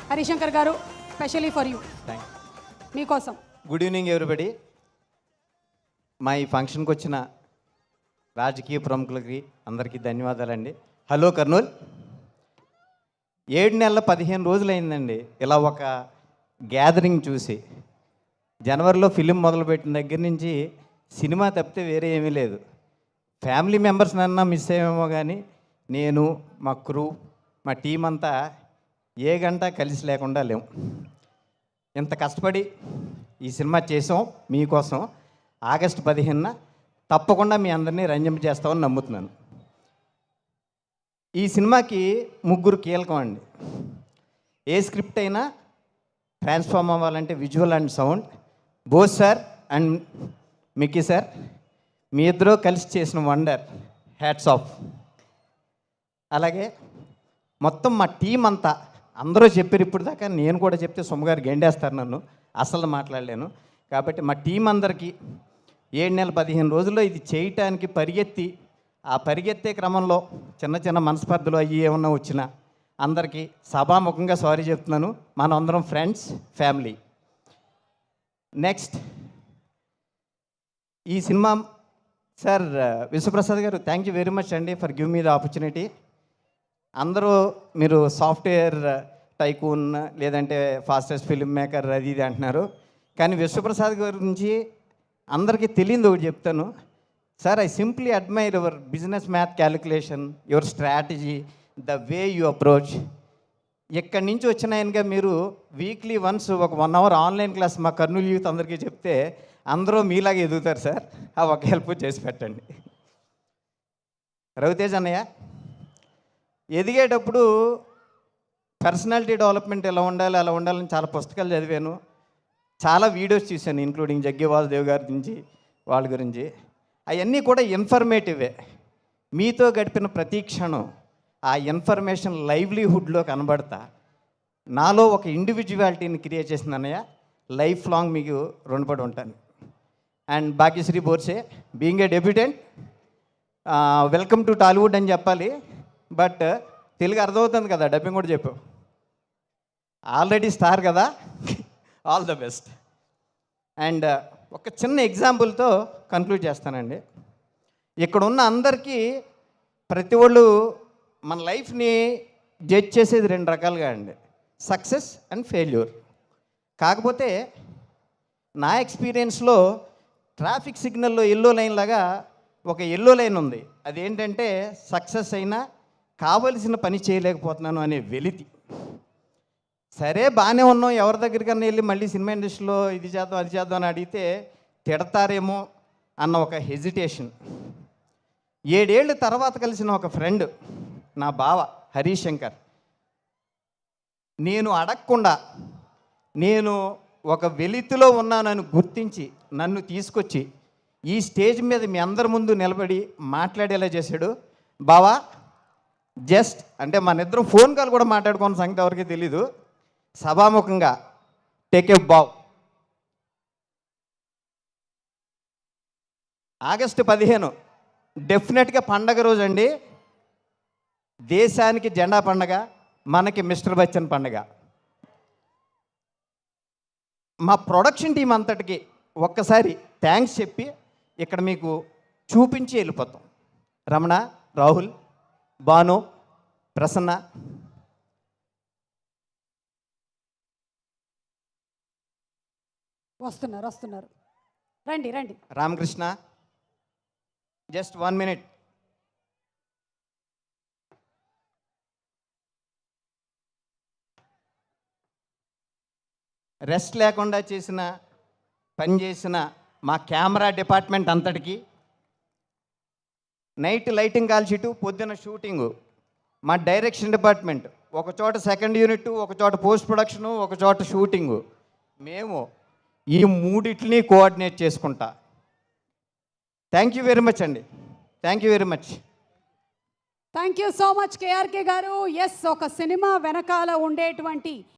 హరిశంకర్ గారు specially for you, మీకోసం. Good evening everybody. మా ఈ ఫంక్షన్కి వచ్చిన రాజకీయ ప్రముఖులకి అందరికీ ధన్యవాదాలండి. హలో కర్నూల్. 7 నెలల 15 రోజులైందండి ఇలా ఒక గ్యాదరింగ్ చూసి. జనవరిలో ఫిలిం మొదలుపెట్టిన దగ్గర నుంచి సినిమా తప్పితే వేరే ఏమీ లేదు. ఫ్యామిలీ మెంబర్స్నన్నా మిస్ అయ్యేమో కానీ నేను, మా క్రూ, మా టీం అంతా ఏ గంట కలిసి లేకుండా లేము. ఇంత కష్టపడి ఈ సినిమా చేసాం మీకోసం. ఆగస్టు 15న తప్పకుండా మీ అందరినీ రంజింప చేస్తామని నమ్ముతున్నాను. ఈ సినిమాకి 3 కీలకం అండి. ఏ స్క్రిప్ట్ అయినా ట్రాన్స్ఫార్మ్ అవ్వాలంటే visual and sound. Bose sir and Mickey sir, మీ ఇద్దరూ కలిసి చేసిన వండర్, హ్యాట్స్ ఆఫ్. అలాగే మొత్తం మా టీం అంతా అందరూ చెప్పారు ఇప్పుడు దాకా. నేను కూడా చెప్తే సొమ్మగారు గెండేస్తారు నన్ను, అసలు మాట్లాడలేను. కాబట్టి మా టీం అందరికీ 7 నెలల 15 రోజుల్లో ఇది చేయటానికి పరిగెత్తి, ఆ పరిగెత్తే క్రమంలో చిన్న చిన్న మనస్పర్ధలు అయ్యి ఏమన్నా వచ్చినా అందరికీ సభాముఖంగా సారీ చెప్తున్నాను. మనం అందరం ఫ్రెండ్స్, ఫ్యామిలీ. నెక్స్ట్ ఈ సినిమా సార్ విశ్వప్రసాద్ గారు, థ్యాంక్ యూ వెరీ మచ్ అండి for give me the opportunity. అందరూ మీరు సాఫ్ట్వేర్ టైకూన్ లేదంటే ఫాస్టెస్ట్ ఫిల్మ్ మేకర్ అది ఇది అంటున్నారు, కానీ విశ్వప్రసాద్ గారి గురించి అందరికీ తెలియదు. ఒకటి చెప్తాను sir, I simply admire your business math calculation, your strategy, the way you approach. ఇక్కడి నుంచి వచ్చిన ఆయనగా మీరు వీక్లీ వన్స్ ఒక 1 అవర్ ఆన్లైన్ క్లాస్ మా కర్నూలు యూత్ అందరికీ చెప్తే అందరూ మీలాగే ఎదుగుతారు సార్. ఆ ఒక హెల్ప్ చేసి పెట్టండి. రవితేజ్ అన్నయ్య, ఎదిగేటప్పుడు పర్సనాలిటీ డెవలప్మెంట్ ఎలా ఉండాలి అలా ఉండాలని చాలా పుస్తకాలు చదివాను, చాలా వీడియోస్ చూశాను, ఇంక్లూడింగ్ జగ్గి వాసుదేవ్ గారి గురించి, వాళ్ళ గురించి. అవన్నీ కూడా ఇన్ఫర్మేటివే. మీతో గడిపిన ప్రతి క్షణం ఆ ఇన్ఫర్మేషన్ లైవ్లీహుడ్లో కనబడతా నాలో ఒక ఇండివిజువాలిటీని క్రియేట్ చేసింది అన్నయ్య. లైఫ్ లాంగ్ మీకు రుణపడి ఉంటాను. And Bhagyashri Borse, being a debutante, welcome to Tollywood అని చెప్పాలి, బట్ తెలుగు అర్థమవుతుంది కదా, డబ్బింగ్ కూడా చెప్పావు. ఆల్రెడీ స్టార్ కదా, ఆల్ ద బెస్ట్. అండ్ ఒక చిన్న ఎగ్జాంపుల్తో కన్క్లూడ్ చేస్తానండి. ఇక్కడ ఉన్న అందరికీ ప్రతి వాళ్ళు మన లైఫ్ని జడ్జ్ చేసేది 2 రకాలుగా అండి, సక్సెస్ అండ్ ఫెయిల్యూర్. కాకపోతే నా ఎక్స్పీరియన్స్లో ట్రాఫిక్ సిగ్నల్లో ఎల్లో లైన్ లాగా ఒక ఎల్లో లైన్ ఉంది. అదేంటంటే సక్సెస్ అయినా కావలసిన పని చేయలేకపోతున్నాను అనే వెలితి. సరే బాగానే ఉన్నాం, ఎవరి దగ్గరికన్నా వెళ్ళి మళ్ళీ సినిమా ఇండస్ట్రీలో ఇది చేద్దాం అది చేద్దాం అని అడిగితే తిడతారేమో అన్న ఒక హెజిటేషన్. 7 ఏళ్ళ తర్వాత కలిసిన ఒక ఫ్రెండ్, నా బావ హరిశంకర్, నేను అడగకుండా నేను ఒక వెలితిలో ఉన్నానని గుర్తించి నన్ను తీసుకొచ్చి ఈ స్టేజ్ మీద మీ అందరి ముందు నిలబడి మాట్లాడేలా చేశాడు. బావా, జస్ట్ అంటే మన ఇద్దరం ఫోన్ కాల్ కూడా మాట్లాడుకున్న సంగతి ఎవరికీ తెలీదు. సభాముఖంగా టేక్ ఏ బావ్. ఆగస్టు 15 డెఫినెట్గా పండగ రోజు అండి. దేశానికి జెండా పండగ, మనకి మిస్టర్ బచ్చన్ పండగ. మా ప్రొడక్షన్ టీం అంతటికి ఒక్కసారి థ్యాంక్స్ చెప్పి ఇక్కడ మీకు చూపించి వెళ్ళిపోతాం. రమణ, రాహుల్, భాను, ప్రసన్న, వస్తున్నారు, రండి రండి. Ramakrishna, just 1 minute. రెస్ట్ లేకుండా పనిచేసిన మా కెమెరా డిపార్ట్మెంట్ అంతటికి, నైట్ లైటింగ్ కాల్ షీటు, పొద్దున షూటింగు, మా డైరెక్షన్ డిపార్ట్మెంట్, ఒక చోట సెకండ్ యూనిట్, ఒక చోట పోస్ట్ ప్రొడక్షను, ఒక చోట షూటింగు, మేము ఈ 3 కోఆర్డినేట్ చేసుకుంటా. థ్యాంక్ యూ వెరీ మచ్ అండి, thank you very much. Thank you so much KRK గారు. ఎస్, ఒక సినిమా వెనకాల ఉండేటువంటి